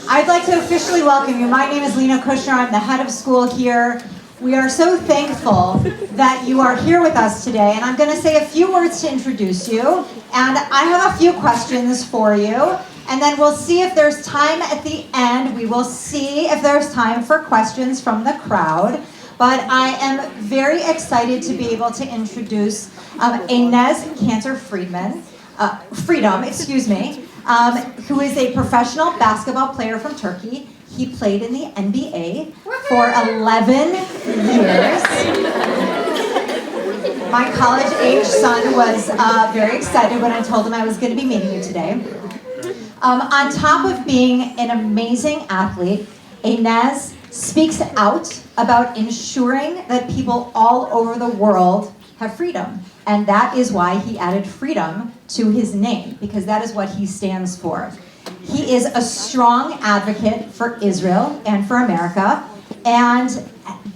I'd like to officially welcome you. My name is Lena Kushner. I'm the head of school here. We are so thankful that you are here with us today, and I'm going to say a few words to introduce you, and I have a few questions for you, and then we'll see if there's time at the end. We will see if there's time for questions from the crowd, but I am very excited to be able to introduce Enes Kanter Freedom, who is a professional basketball player from Turkey. He played in the NBA for 11 years. My college-age son was very excited when I told him I was going to be meeting you today. On top of being an amazing athlete, Enes speaks out about ensuring that people all over the world have freedom. And that is why he added freedom to his name, because that is what he stands for. He is a strong advocate for Israel and for America, and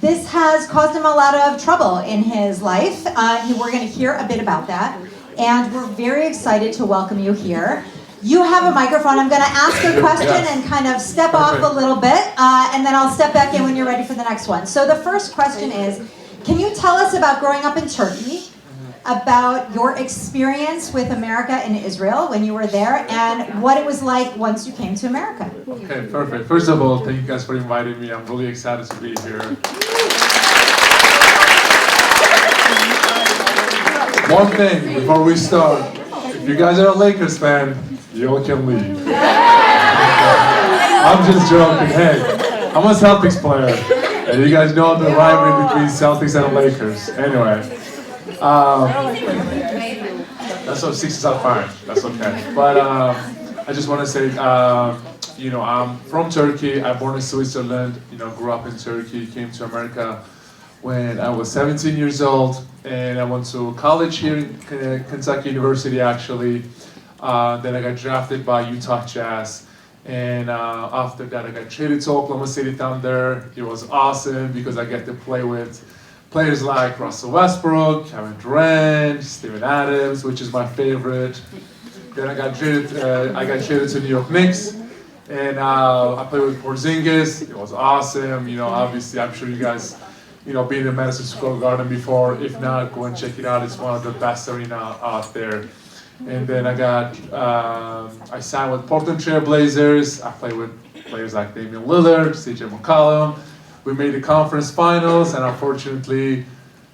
this has caused him a lot of trouble in his life. We're going to hear a bit about that, and we're very excited to welcome you here. You have a microphone. I'm going to ask a question and kind of step off a little bit, and then I'll step back in when you're ready for the next one. So the first question is, can you tell us about growing up in Turkey, about your experience with America and Israel when you were there, and what it was like once you came to America? Okay, perfect. First of all, thank you guys for inviting me. I'm really excited to be here. One thing before we start, if you guys are a Lakers fan, you all can leave. I'm just joking. Hey, I'm a Celtics player, and you guys know the rivalry between Celtics and Lakers. Anyway. That's what 6 is out fine. That's okay. But I just want to say, I'm from Turkey. I'm born in Switzerland. Grew up in Turkey. Came to America when I was 17 years old, and I went to college here in Kentucky University, actually. Then I got drafted by Utah Jazz, and after that, I got traded to Oklahoma City Thunder. It was awesome because I get to play with players like Russell Westbrook, Kevin Durant, Steven Adams, which is my favorite. Then I got traded to New York Knicks, and I played with Porzingis. It was awesome. Obviously, I'm sure you guys, been in Madison Square Garden before. If not, go and check it out. It's one of the best arena out there. And then I signed with Portland Trail Blazers. I played with players like Damian Lillard, CJ McCollum. We made the conference finals, and unfortunately,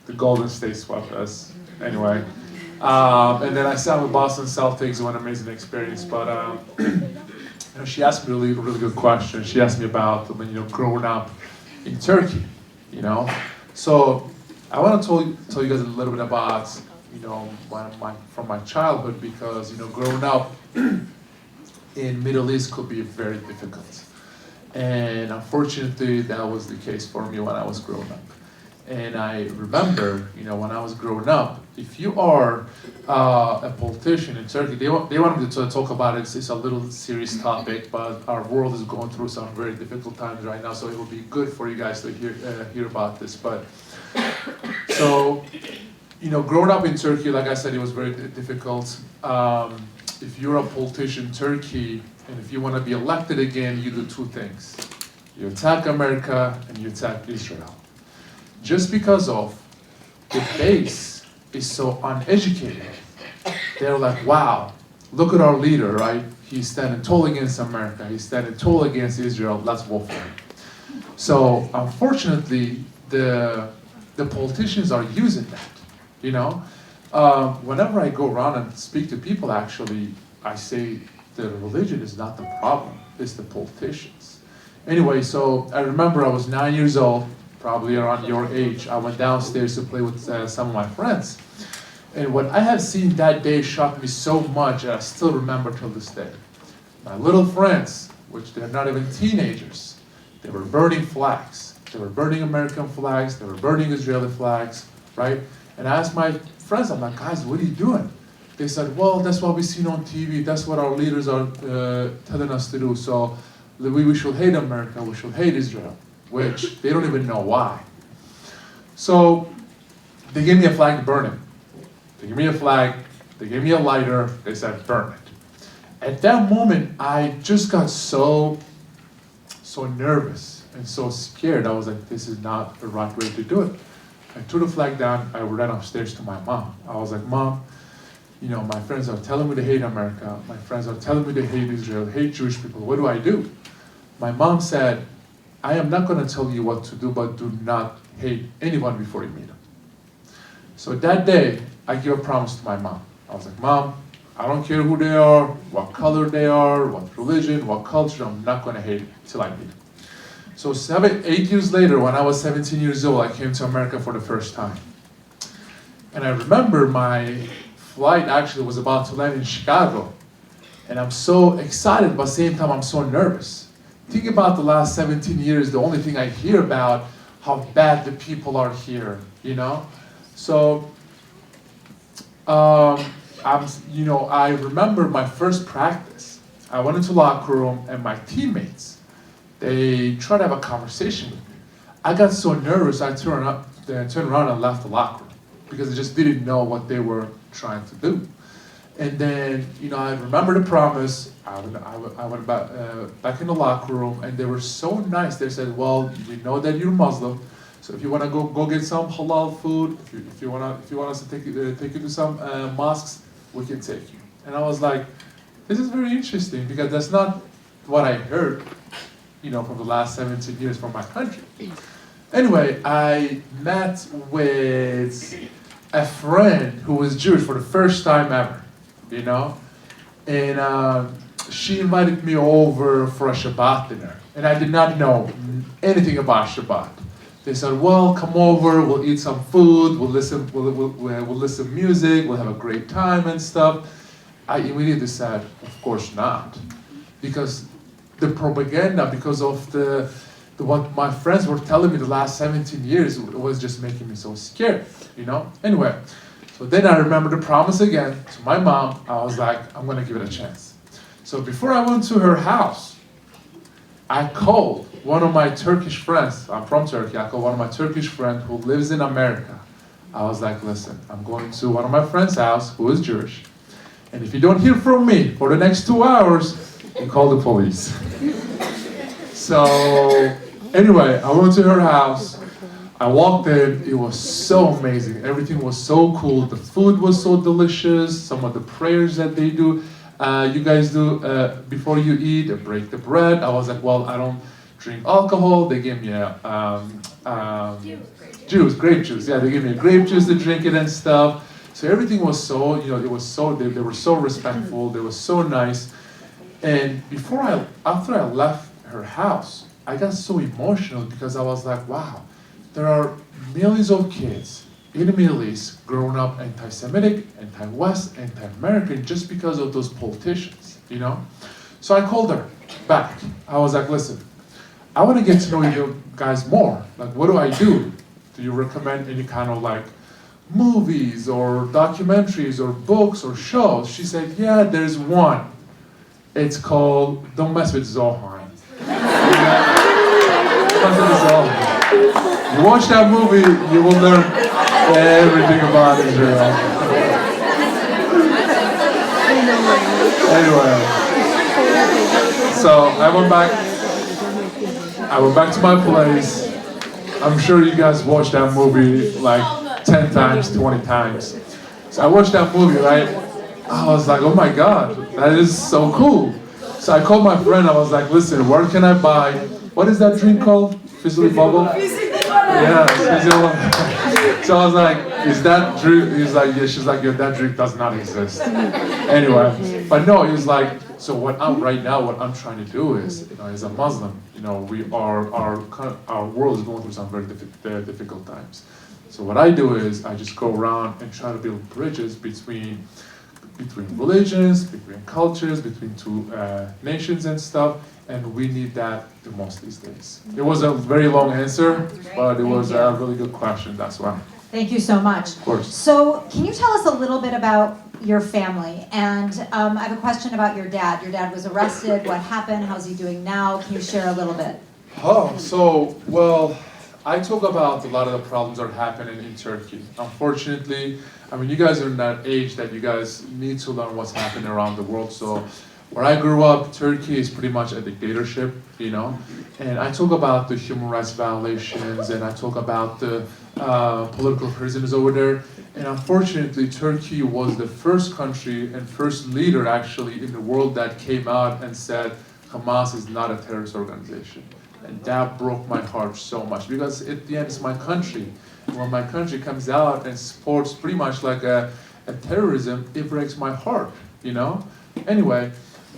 the Golden State swept us. Anyway, and then I signed with Boston Celtics. It was an amazing experience. But she asked me a really good question. She asked me about growing up in Turkey. So I want to tell you guys a little bit about from my childhood, because growing up in Middle East could be very difficult. And unfortunately, that was the case for me when I was growing up. And I remember, when I was growing up, if you are a politician in Turkey, they want me to talk about it. It's a little serious topic, but our world is going through some very difficult times right now, so it will be good for you guys to hear about this. But so, growing up in Turkey, like I said, it was very difficult. If you're a politician in Turkey, and if you want to be elected again, you do two things. You attack America and you attack Israel. Just because of the base is so uneducated. They're like, wow, look at our leader, right? He's standing tall against America. He's standing tall against Israel. Let's vote for him. So unfortunately, the politicians are using that. Whenever I go around and speak to people, actually, I say, the religion is not the problem, it's the politicians. Anyway, so I remember I was 9 years old, probably around your age. I went downstairs to play with some of my friends. And what I have seen that day shocked me so much that I still remember till this day. My little friends, which they're not even teenagers, they were burning flags. They were burning American flags, they were burning Israeli flags, right? And I asked my friends, I'm like, guys, what are you doing? They said, well, that's what we've seen on TV. That's what our leaders are telling us to do. So we should hate America. We should hate Israel, which they don't even know why. So they gave me a flag to burn it. They gave me a flag. They gave me a lighter. They said, burn it. At that moment, I just got so so nervous and so scared. I was like, this is not the right way to do it. I threw the flag down. I ran upstairs to my mom. I was like, Mom, you know, my friends are telling me to hate America. My friends are telling me to hate Israel, hate Jewish people. What do I do? My mom said, I am not going to tell you what to do, but do not hate anyone before you meet them. So that day, I gave a promise to my mom. I was like, Mom, I don't care who they are, what color they are, what religion, what culture, I'm not going to hate till I meet them. So 8 years later, when I was 17 years old, I came to America for the first time. And I remember my flight actually was about to land in Chicago. And I'm so excited, but at the same time, I'm so nervous. Think about the last 17 years, the only thing I hear about how bad the people are here, you know? So, I remember my first practice. I went into the locker room and my teammates, they tried to have a conversation with me. I got so nervous, I turned around and left the locker room because I just didn't know what they were trying to do. And then, I remember the promise. I went back in the locker room, and they were so nice. They said, "Well, we know that you're Muslim, so if you want to go get some halal food, if you want us to take you to some mosques, we can take you." And I was like, "This is very interesting because that's not what I heard, from the last 17 years from my country." Anyway, I met with a friend who was Jewish for the first time ever. And she invited me over for a Shabbat dinner, and I did not know anything about Shabbat. They said, "Well, come over, we'll eat some food, we'll listen to music, we'll have a great time and stuff." I immediately said, "Of course not," because the propaganda, because of what my friends were telling me the last 17 years was just making me so scared, Anyway. So then I remember the promise again to my mom. I was like, I'm going to give it a chance. So before I went to her house, I called one of my Turkish friends. I'm from Turkey. I called one of my Turkish friends who lives in America. I was like, listen, I'm going to one of my friend's house who is Jewish. And if you don't hear from me for the next 2 hours, you call the police. So anyway, I went to her house. I walked in, it was so amazing. Everything was so cool. The food was so delicious. Some of the prayers that they do, you guys do before you eat, break the bread. I was like, well, I don't drink alcohol. They gave me grape juice. Yeah, they gave me a grape juice to drink it and stuff. So everything was so, they were so respectful. They were so nice. And after I left her house, I got so emotional because I was like, wow. There are millions of kids in the Middle East growing up anti-Semitic, anti-West, anti-American just because of those politicians, So I called her back. I was like, listen, I want to get to know you guys more. Like, what do I do? Do you recommend any kind of movies or documentaries or books or shows? She said, yeah, there's one. It's called Don't Mess with Zohan. You watch that movie, you will learn everything about Israel. Anyway, so I went back to my place. I'm sure you guys watched that movie 10 times, 20 times. So I watched that movie, right? I was like, oh my God, that is so cool. So I called my friend, I was like, listen, where can I buy, what is that drink called? Fizzly Bubble? Yeah, so I was like, is that drink? He's like, yeah. She's like, yeah, that drink does not exist. Anyway, but no, he was like, so what I'm trying to do is, as a Muslim, our world is going through some very difficult times. So what I do is I just go around and try to build bridges between religions, between cultures, between two nations and stuff. And we need that the most these days. It was a very long answer, but it was a really good question, that's why. Thank you so much. Of course. So can you tell us a little bit about your family? And I have a question about your dad. Your dad was arrested. What happened? How's he doing now? Can you share a little bit? I talk about a lot of the problems that are happening in Turkey. Unfortunately, you guys are in that age that you guys need to learn what's happening around the world. So Where I grew up, Turkey is pretty much a dictatorship, and I talk about the human rights violations, and I talk about the political prisoners over there. And unfortunately, Turkey was the first country and first leader actually in the world that came out and said Hamas is not a terrorist organization. And that broke my heart so much, because at the end it's my country. And when my country comes out and supports pretty much like a terrorism, it breaks my heart, Anyway,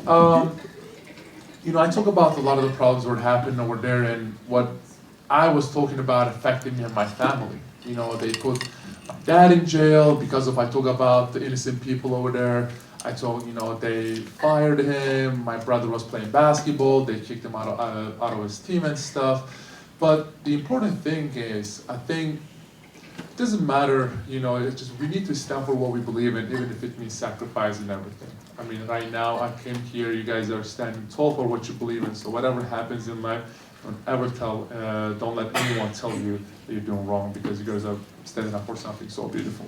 I talk about a lot of the problems that happened over there, and what I was talking about affecting me and my family. They put my dad in jail because I talk about the innocent people over there. I told, they fired him. My brother was playing basketball. They kicked him out of his team and stuff. But the important thing is, I think it doesn't matter, it's just we need to stand for what we believe in, even if it means sacrificing everything. I mean, right now, I came here, you guys are standing tall for what you believe in, so whatever happens in life, don't let anyone tell you that you're doing wrong, because you guys are standing up for something so beautiful.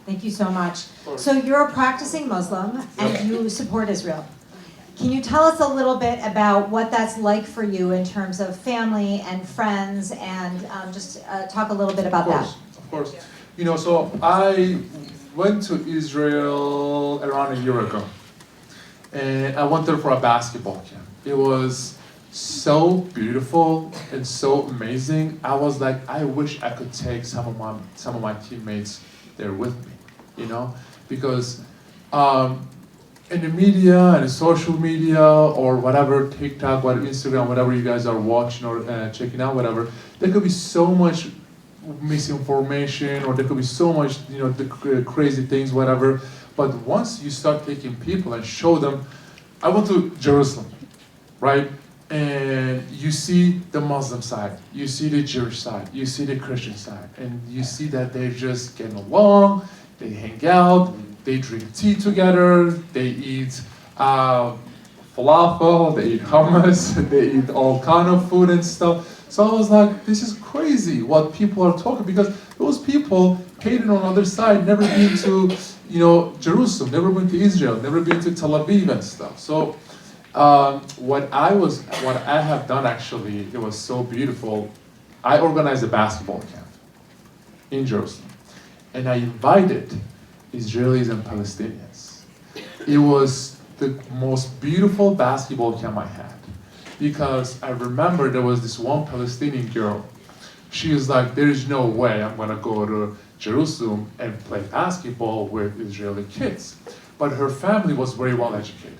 Thank you so much. So you're a practicing Muslim, and you support Israel. Can you tell us a little bit about what that's like for you in terms of family and friends, and just talk a little bit about that? Of course. So I went to Israel around a year ago, and I went there for a basketball camp. It was so beautiful and so amazing. I was like, I wish I could take some of my teammates there with me, because in the media and in social media or whatever, TikTok, whatever, Instagram, whatever you guys are watching or checking out, whatever, there could be so much misinformation, or there could be so much, the crazy things, whatever. But once you start taking people and show them, I went to Jerusalem, right? And you see the Muslim side, you see the Jewish side, you see the Christian side, and you see that they're just getting along, they hang out, they drink tea together, they eat falafel, they eat hummus, they eat all kind of food and stuff. So I was like, this is crazy what people are talking, because those people hated on the other side, never been to, Jerusalem, never been to Israel, never been to Tel Aviv and stuff. So what I have done actually, it was so beautiful. I organized a basketball camp in Jerusalem, and I invited Israelis and Palestinians. It was the most beautiful basketball camp I had, because I remember there was this one Palestinian girl. She was like, there is no way I'm gonna go to Jerusalem and play basketball with Israeli kids. But her family was very well educated.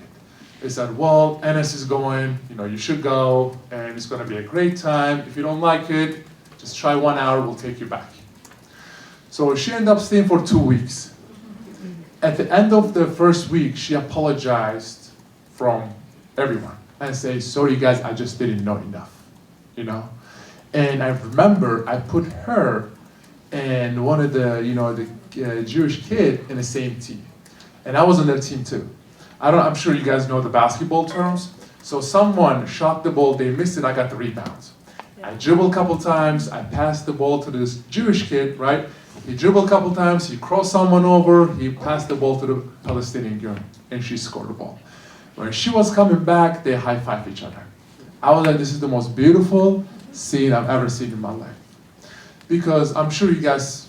They said, well, Enes is going, you should go, and it's gonna be a great time. If you don't like it, just try 1 hour, we'll take you back. So she ended up staying for 2 weeks. At the end of the first week, she apologized from everyone and said, sorry guys, I just didn't know enough, And I remember I put her and one of the Jewish kid in the same team. And I was on their team too. I'm sure you guys know the basketball terms. So someone shot the ball, they missed it, I got the rebound. I dribbled a couple times, I passed the ball to this Jewish kid, right? He dribbled a couple times, he crossed someone over, he passed the ball to the Palestinian girl, and she scored the ball. When she was coming back, they high-fived each other. I was like, this is the most beautiful scene I've ever seen in my life. Because I'm sure you guys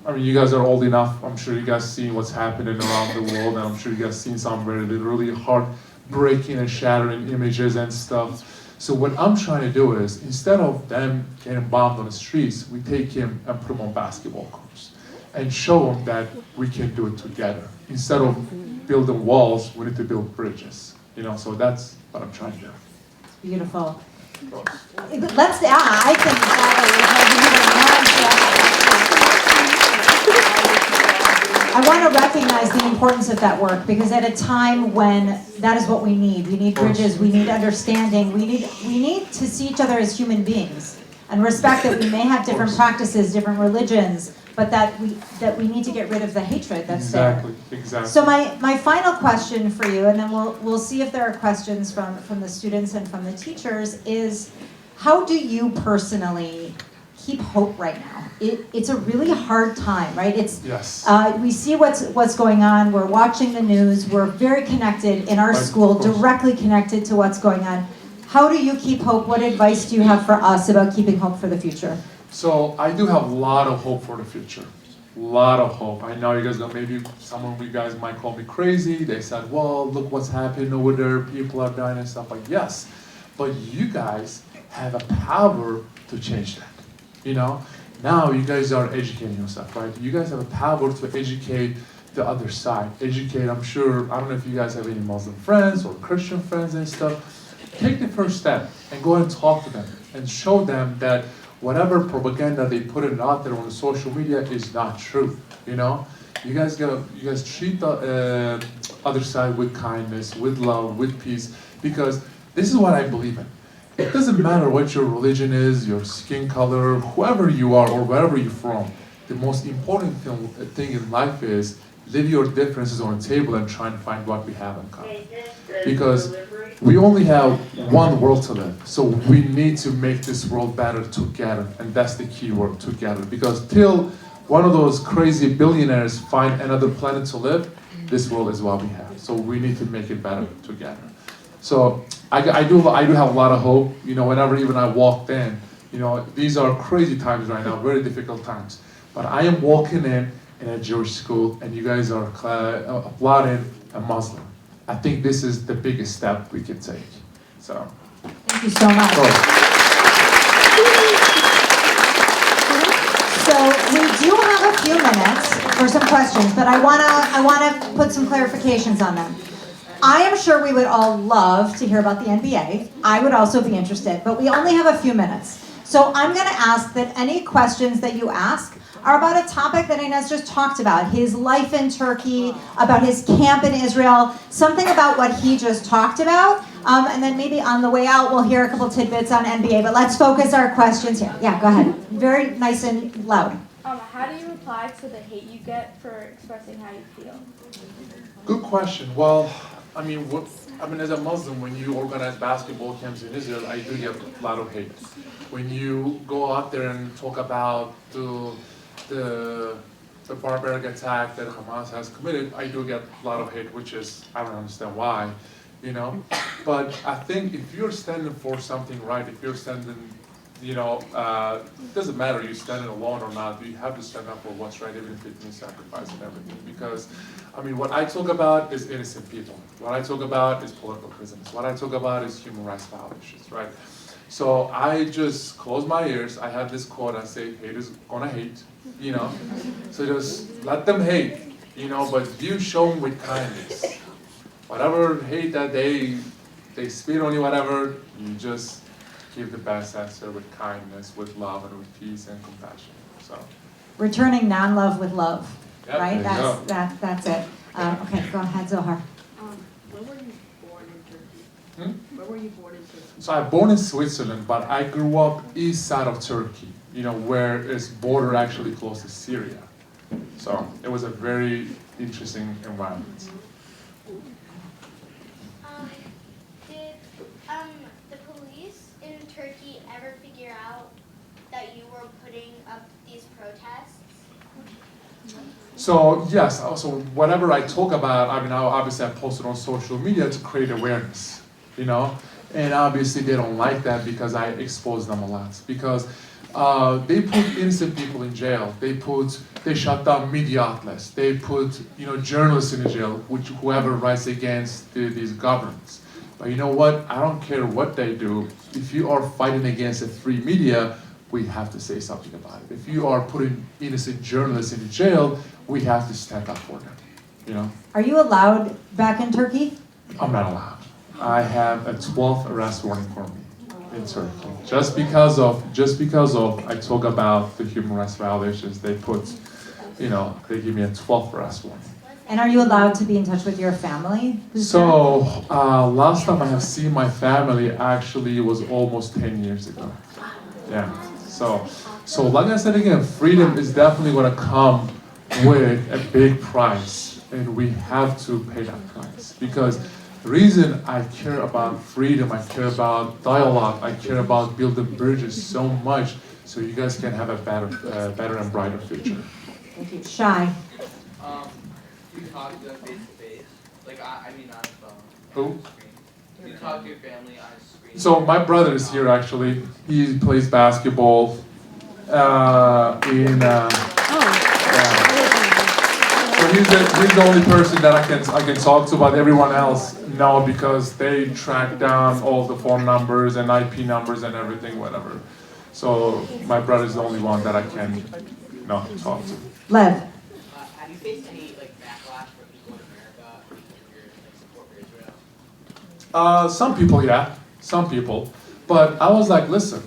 are old enough, I'm sure you guys seen what's happening around the world, and I'm sure you guys seen some really heartbreaking and shattering images and stuff. So what I'm trying to do is, instead of them getting bombed on the streets, we take him and put him on basketball courts and show him that we can do it together. Instead of building walls, we need to build bridges. So that's what I'm trying to do. Beautiful. I want to recognize the importance of that work, because at a time when that is what we need bridges, we need understanding, we need to see each other as human beings and respect that we may have different practices, different religions, but that we need to get rid of the hatred that's there. Exactly. So my final question for you, and then we'll see if there are questions from the students and from the teachers, is how do you personally keep hope right now? It's a really hard time, right? Yes. We see what's going on. We're watching the news. We're very connected in our Right, school, of course. directly connected to what's going on. How do you keep hope? What advice do you have for us about keeping hope for the future? So I do have a lot of hope for the future. A lot of hope. I know you guys, maybe some of you guys might call me crazy. They said, well, look what's happening over there. People are dying and stuff like, yes. But you guys have a power to change that. You know, now you guys are educating yourself, right? You guys have a power to educate the other side. Educate, I'm sure, I don't know if you guys have any Muslim friends or Christian friends and stuff. Take the first step and go and talk to them and show them that whatever propaganda they put it out there on social media is not true. You know, you guys treat the other side with kindness, with love, with peace, because this is what I believe in. It doesn't matter what your religion is, your skin color, whoever you are or wherever you're from. The most important thing in life is leave your differences on the table and try and find what we have in common. Because we only have one world to live, so we need to make this world better together, and that's the key word, together. Because till one of those crazy billionaires find another planet to live, this world is what we have. So we need to make it better together. So I do have a lot of hope. You know, whenever even I walked in, you know, these are crazy times right now, very difficult times. But I am walking in a Jewish school, and you guys are applauding a Muslim. I think this is the biggest step we can take. So. Thank you so much. So we do have a few minutes for some questions, but I wanna put some clarifications on them. I am sure we would all love to hear about the NBA. I would also be interested, but we only have a few minutes. So I'm gonna ask that any questions that you ask are about a topic that Enes just talked about, his life in Turkey, about his camp in Israel, something about what he just talked about, and then maybe on the way out we'll hear a couple tidbits on NBA, but let's focus our questions here. Yeah, go ahead. Very nice and loud. How do you reply to the hate you get for expressing how you feel? Good question. Well, I mean, as a Muslim, when you organize basketball camps in Israel, I do get a lot of hate. When you go out there and talk about the barbaric attack that Hamas has committed, I do get a lot of hate, which is, I don't understand why, you know. But I think if you're standing for something right, if you're standing, you know, it doesn't matter you're standing alone or not, you have to stand up for what's right, even if it means sacrifice and everything. Because, I mean, what I talk about is innocent people. What I talk about is political prisoners. What I talk about is human rights violations, right? So I just close my ears. I have this quote, I say, hate is gonna hate, you know? So just let them hate, you know, but you show them with kindness. Whatever hate that they spit on you, whatever, you just give the best answer with kindness, with love, and with peace and compassion. So Returning non-love with love, Yep, right? there you go. That's it. Okay, go ahead, Zohar. Where were you born in Turkey? Where were you born in Turkey? So I was born in Switzerland, but I grew up east side of Turkey, you know, where its border actually close to Syria. So it was a very interesting environment. Did the police in Turkey ever figure out that you were putting up these protests? So yes, also whatever I talk about, I mean, obviously I posted on social media to create awareness, you know, and obviously they don't like that because I expose them a lot. Because they put innocent people in jail. They shut down media outlets. They put, you know, journalists in jail, which whoever writes against these governments. But you know what? I don't care what they do. If you are fighting against the free media, we have to say something about it. If you are putting innocent journalists in jail, we have to stand up for them, you know? Are you allowed back in Turkey? I'm not allowed. I have a 12th arrest warning for me in Turkey. Just because of I talk about the human rights violations, they put, you know, they give me a 12th arrest warning. And are you allowed to be in touch with your family? So, last time I have seen my family actually was almost 10 years ago. Yeah. So like I said again, freedom is definitely going to come with a big price, and we have to pay that price because The reason I care about freedom, I care about dialogue, I care about building bridges so much, so you guys can have a better and brighter future. Thank you. Shy. You talk to them face to face? Like, I mean on the phone. Who? You talk to your family on screen? So my brother is here actually. He plays basketball yeah. So he's the only person that I can talk to, but everyone else no, because they track down all the phone numbers and IP numbers and everything, whatever. So my brother's the only one that I can talk to. Lev. Have you faced any like backlash from people in America because of your like support for Israel? Some people, yeah, some people. But I was like, listen,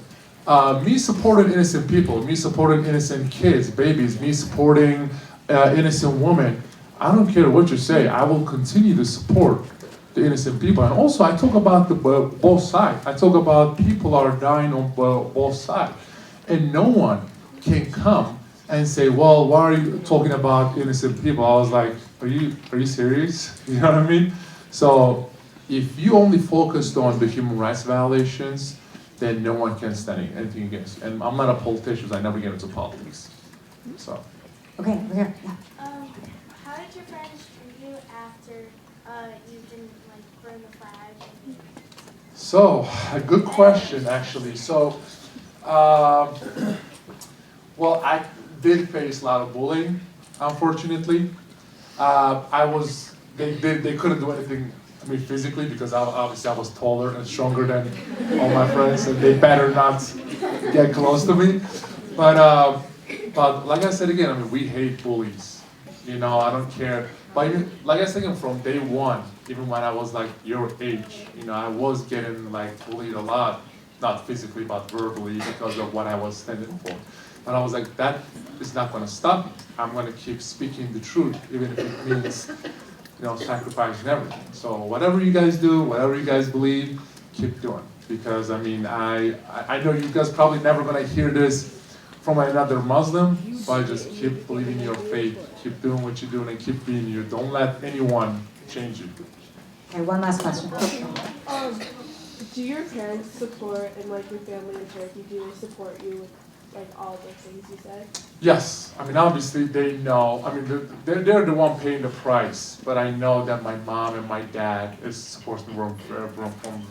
me supporting innocent people, me supporting innocent kids, babies, me supporting innocent women, I don't care what you say, I will continue to support the innocent people. And also, I talk about both sides. I talk about people are dying on both sides. And no one can come and say, well, why are you talking about innocent people? I was like, are you serious? You know what I mean? So if you only focused on the human rights violations, then no one can stand anything against. And I'm not a politician, so I never get into politics. So. Okay, over here. Yeah. How did your friends treat you after you didn't like burn the flag? So, a good question actually. So, well, I did face a lot of bullying, unfortunately. They couldn't do anything to me physically because obviously I was taller and stronger than all my friends, and they better not get close to me. But like I said again, I mean, we hate bullies. You know, I don't care. But like I said again, from day one, even when I was like your age, you know, I was getting like bullied a lot, not physically but verbally because of what I was standing for. And I was like, that is not going to stop me. I'm going to keep speaking the truth, even if it means, sacrificing everything. So whatever you guys do, whatever you guys believe, keep doing. Because I mean, I know you guys probably never going to hear this from another Muslim, but just keep believing your faith, keep doing what you're doing, and keep being you. Don't let anyone change you. Okay, one last question. Do your parents support and like your family in Turkey? Do they support you with like all the things you said? Yes, I mean obviously they know. I mean they're the one paying the price, but I know that my mom and my dad is supporting me from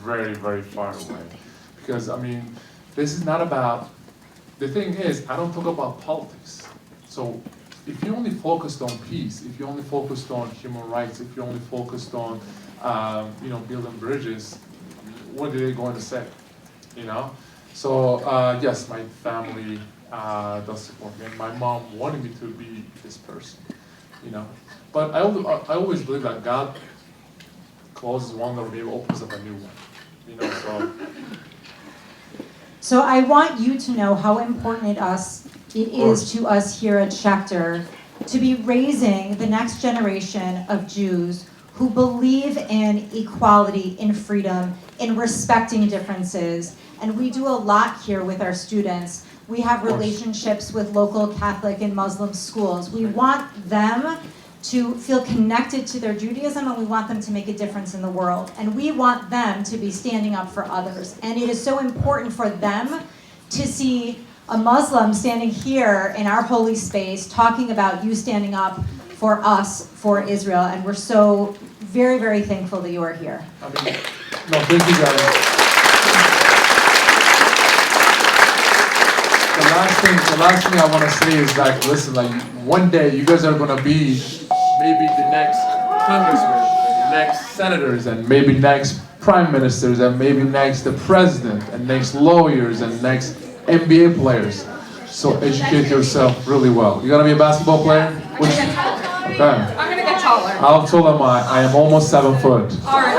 very very far away, because I mean this is not about. The thing is, I don't talk about politics. So if you only focused on peace, if you only focused on human rights, if you only focused on, building bridges, what are they going to say? You know? So yes, my family does support me, and my mom wanted me to be this person. You know? But I always believe that God closes one door, maybe opens up a new one. You know, so. So I want you to know how important it is to us here at Schechter to be raising the next generation of Jews who believe in equality, in freedom, in respecting differences. And we do a lot here with our students. We have relationships with local Catholic and Muslim schools. We want them to feel connected to their Judaism, and we want them to make a difference in the world. And we want them to be standing up for others. And it is so important for them to see a Muslim standing here in our holy space talking about you standing up for us, for Israel. And we're so very, very thankful that you are here. I mean, no, thank you guys. The last thing I want to say is like, listen, like one day you guys are gonna be maybe the next congressmen, the next senators, and maybe next prime ministers, and maybe next the president, and next lawyers, and next NBA players. So educate yourself really well. You gonna be a basketball player? I'm gonna get taller. How tall am I? I am almost 7 foot. All right.